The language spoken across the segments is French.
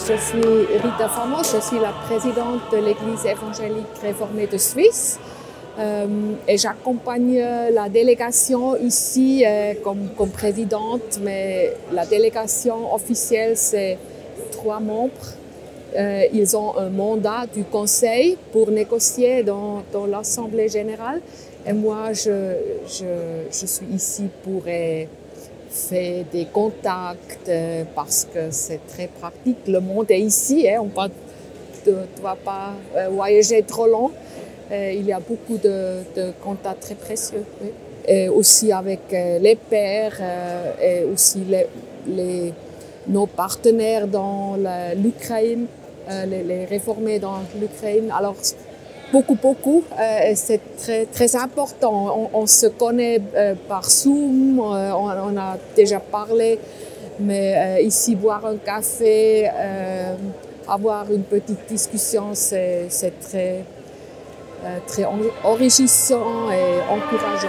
Je suis Rita Famos, je suis la présidente de l'Église évangélique réformée de Suisse et j'accompagne la délégation ici comme présidente, mais la délégation officielle c'est 3 membres. Ils ont un mandat du Conseil pour négocier dans l'Assemblée générale et moi je suis ici pour faire des contacts parce que c'est très pratique. Le monde est ici, on ne doit pas voyager trop long. Il y a beaucoup de contacts très précieux. Oui. Et aussi avec les pairs et aussi nos partenaires dans l'Ukraine, les réformés dans l'Ukraine. Alors, beaucoup. C'est très important. On se connaît par Zoom, on a déjà parlé, mais ici, boire un café, avoir une petite discussion, c'est très enrichissant et encourageant.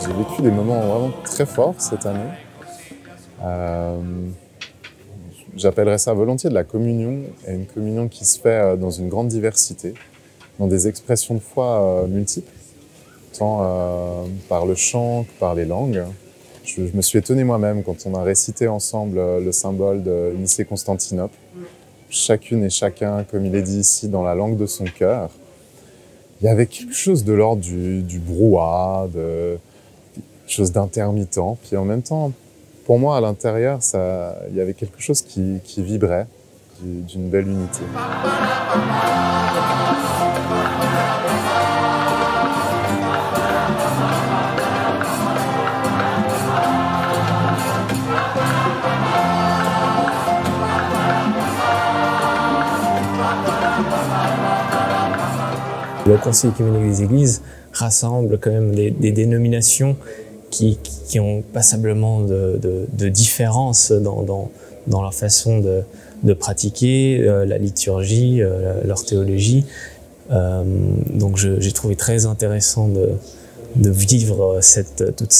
J'ai vécu des moments vraiment très forts cette année. J'appellerais ça volontiers de la communion, et une communion qui se fait dans une grande diversité, dans des expressions de foi multiples, tant par le chant que par les langues. Je me suis étonné moi-même quand on a récité ensemble le symbole de Nicée-Constantinople, chacune et chacun, comme il est dit ici, dans la langue de son cœur. Il y avait quelque chose de l'ordre du brouhaha, quelque chose d'intermittent. Puis en même temps, pour moi, à l'intérieur, il y avait quelque chose qui vibrait d'une belle unité. Le Conseil œcuménique des Églises rassemble quand même des dénominations qui ont passablement de différences dans leur façon de pratiquer la liturgie, leur théologie. Donc j'ai trouvé très intéressant de vivre toute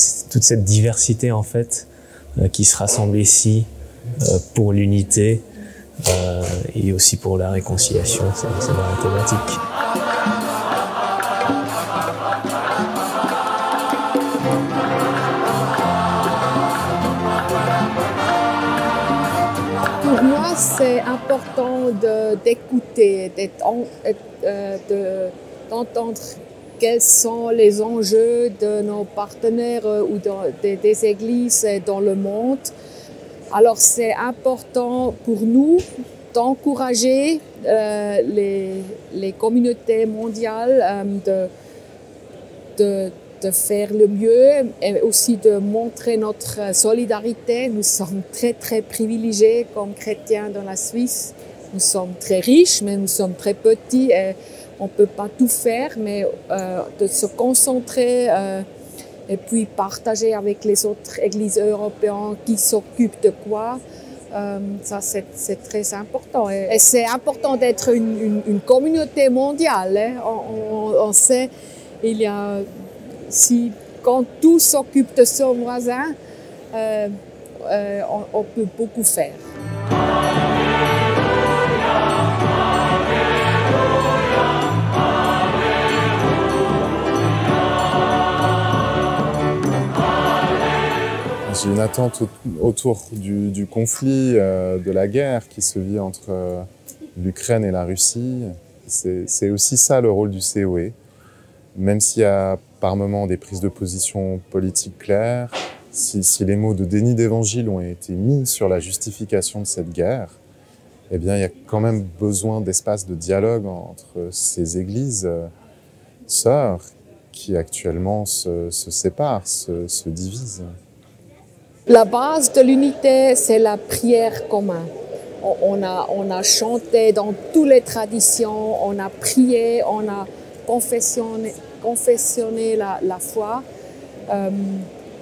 cette diversité en fait qui se rassemble ici pour l'unité et aussi pour la réconciliation, c'est la thématique. Pour moi, c'est important d'écouter, d'entendre quels sont les enjeux de nos partenaires ou des églises dans le monde. Alors, c'est important pour nous d'encourager les communautés mondiales de faire le mieux et aussi de montrer notre solidarité. Nous sommes très privilégiés comme chrétiens dans la Suisse. Nous sommes très riches, mais nous sommes très petits et on ne peut pas tout faire, mais de se concentrer et puis partager avec les autres églises européennes qui s'occupent de quoi, ça c'est très important. Et c'est important d'être une communauté mondiale. Hein. On sait, quand tout s'occupe de son voisin, on peut beaucoup faire. J'ai une attente autour du conflit, de la guerre qui se vit entre l'Ukraine et la Russie. C'est aussi ça le rôle du COE. Même s'il y a par moments des prises de position politiques claires, si les mots de déni d'évangile ont été mis sur la justification de cette guerre, eh bien, il y a quand même besoin d'espace de dialogue entre ces églises sœurs qui actuellement se séparent, se divisent. La base de l'unité, c'est la prière commune. on a chanté dans toutes les traditions, on a prié, on a confessionné la foi.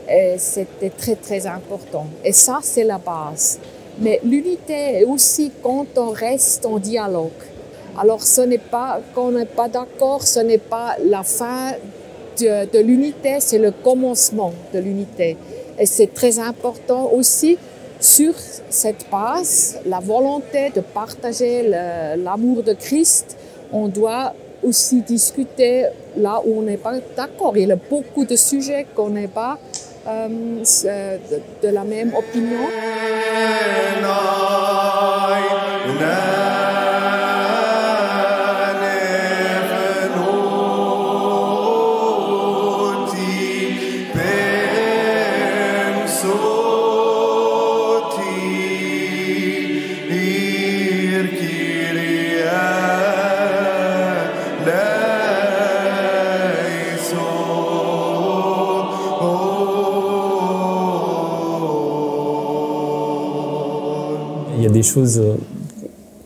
Et c'était très, très important. Et ça, c'est la base. Mais l'unité est aussi quand on reste en dialogue. Alors, ce n'est pas, quand on n'est pas d'accord, ce n'est pas la fin de l'unité, c'est le commencement de l'unité. Et c'est très important aussi, sur cette base, la volonté de partager l'amour de Christ, on doit aussi discuter là où on n'est pas d'accord. Il y a beaucoup de sujets qu'on n'est pas de la même opinion. Il y a des choses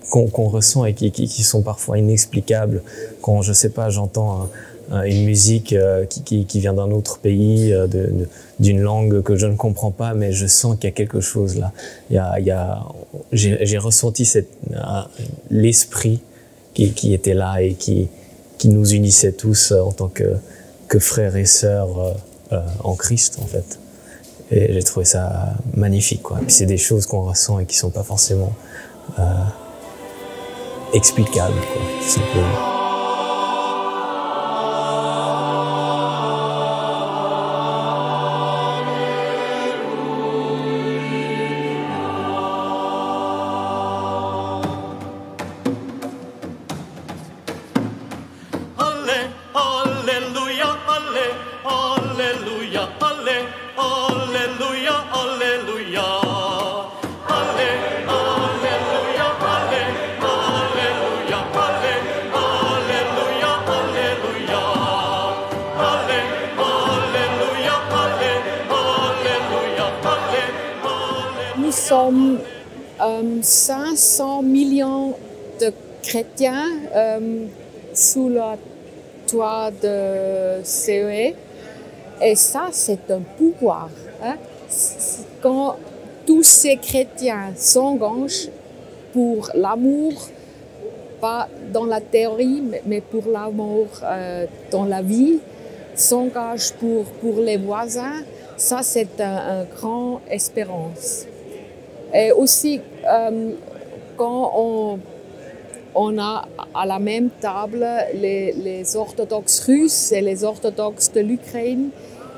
qu'on ressent et qui sont parfois inexplicables. Quand, je sais pas, j'entends une musique qui vient d'un autre pays, d'une langue que je ne comprends pas, mais je sens qu'il y a quelque chose là. J'ai ressenti l'esprit qui était là et qui nous unissait tous en tant que frères et sœurs en Christ, en fait. Et j'ai trouvé ça magnifique, quoi. Puis c'est des choses qu'on ressent et qui sont pas forcément explicables, quoi, tout simplement. Nous sommes 500 millions de chrétiens sous le toit de CEE. Et ça, c'est un pouvoir. Hein? Quand tous ces chrétiens s'engagent pour l'amour, pas dans la théorie, mais pour l'amour dans la vie, s'engagent pour les voisins, ça, c'est une grande espérance. Et aussi, quand on a à la même table les orthodoxes russes et les orthodoxes de l'Ukraine,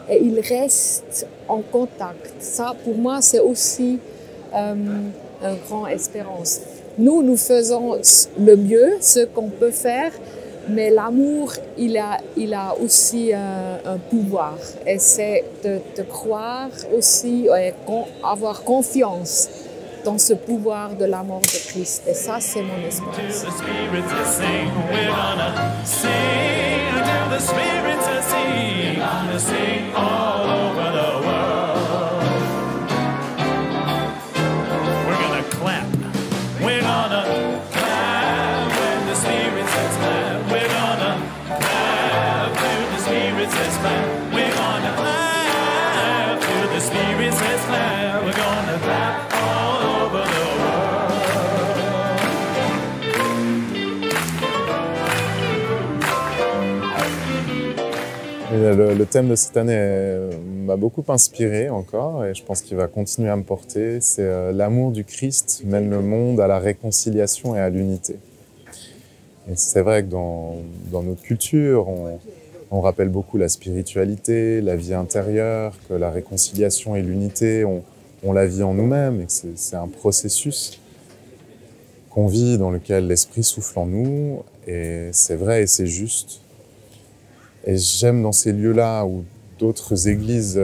et ils restent en contact. Ça, pour moi, c'est aussi une grande espérance. Nous faisons le mieux, ce qu'on peut faire, mais l'amour, il a aussi un pouvoir. Et c'est de croire aussi, et avoir confiance dans ce pouvoir de l'amour de Christ. Et ça, c'est mon espérance. Le thème de cette année m'a beaucoup inspiré encore et je pense qu'il va continuer à me porter. C'est l'amour du Christ mène le monde à la réconciliation et à l'unité. Et c'est vrai que dans notre culture, on rappelle beaucoup la spiritualité, la vie intérieure, que la réconciliation et l'unité, on la vit en nous-mêmes et que c'est un processus qu'on vit dans lequel l'Esprit souffle en nous et c'est vrai et c'est juste. Et j'aime dans ces lieux-là où d'autres églises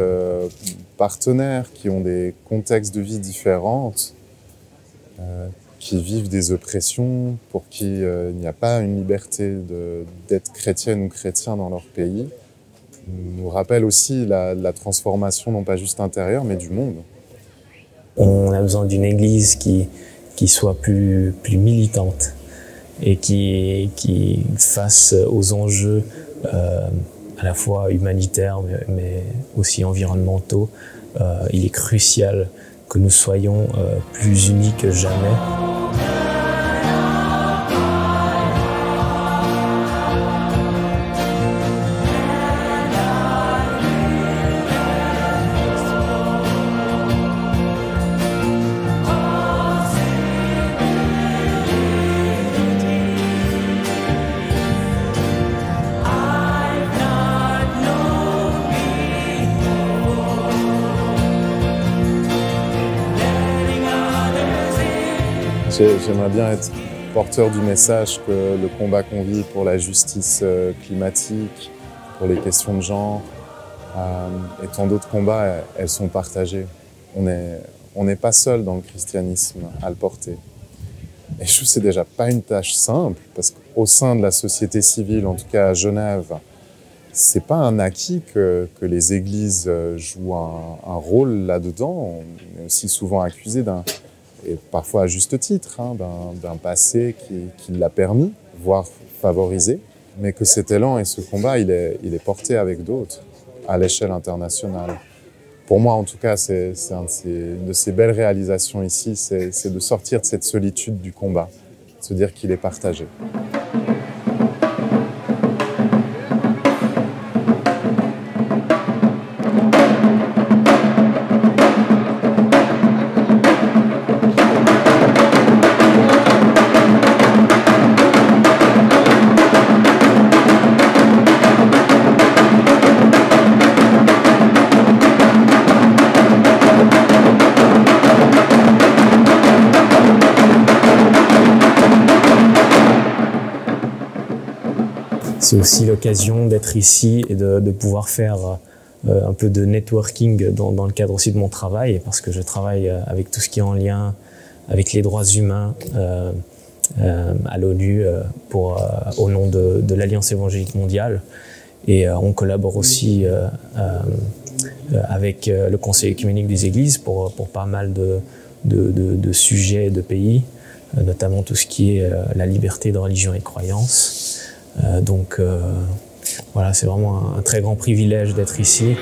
partenaires qui ont des contextes de vie différents, qui vivent des oppressions, pour qui il n'y a pas une liberté d'être chrétienne ou chrétien dans leur pays, nous rappellent aussi la transformation non pas juste intérieure mais du monde. On a besoin d'une église qui qui soit plus militante et qui face aux enjeux à la fois humanitaires mais aussi environnementaux. Il est crucial que nous soyons plus unis que jamais. J'aimerais bien être porteur du message que le combat qu'on vit pour la justice climatique, pour les questions de genre et tant d'autres combats, elles sont partagées. On n'est pas seul dans le christianisme à le porter. Et je trouve que c'est déjà pas une tâche simple, parce qu'au sein de la société civile, en tout cas à Genève, c'est pas un acquis que les églises jouent un rôle là-dedans. On est aussi souvent accusé et parfois à juste titre, d'un passé qui l'a permis, voire favorisé, mais que cet élan et ce combat, il est porté avec d'autres, à l'échelle internationale. Pour moi, en tout cas, c'est une de ces belles réalisations ici, c'est de sortir de cette solitude du combat, de se dire qu'il est partagé. C'est aussi l'occasion d'être ici et de pouvoir faire un peu de networking dans le cadre aussi de mon travail, parce que je travaille avec tout ce qui est en lien avec les droits humains à l'ONU au nom de l'Alliance évangélique mondiale. Et on collabore aussi avec le Conseil œcuménique des Églises pour pas mal de sujets et de pays, notamment tout ce qui est la liberté de religion et de croyance. Donc voilà, c'est vraiment un très grand privilège d'être ici.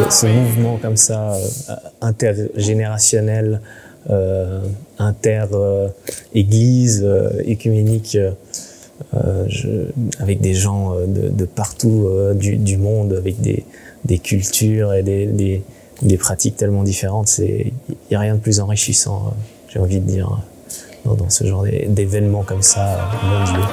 Ce mouvement comme ça, intergénérationnel, inter-église, écuménique, avec des gens de partout du monde, avec des cultures et des pratiques tellement différentes, il n'y a rien de plus enrichissant, j'ai envie de dire, dans ce genre d'événements comme ça, mondiaux.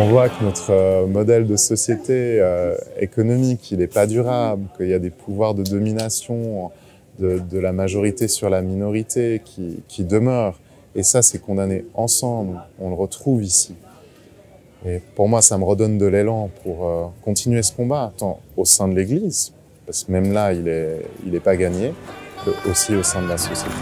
On voit que notre modèle de société économique, il n'est pas durable, qu'il y a des pouvoirs de domination de la majorité sur la minorité qui demeurent. Et ça, c'est condamné ensemble. On le retrouve ici. Et pour moi, ça me redonne de l'élan pour continuer ce combat, tant au sein de l'Église, parce que même là, il est pas gagné, que aussi au sein de la société.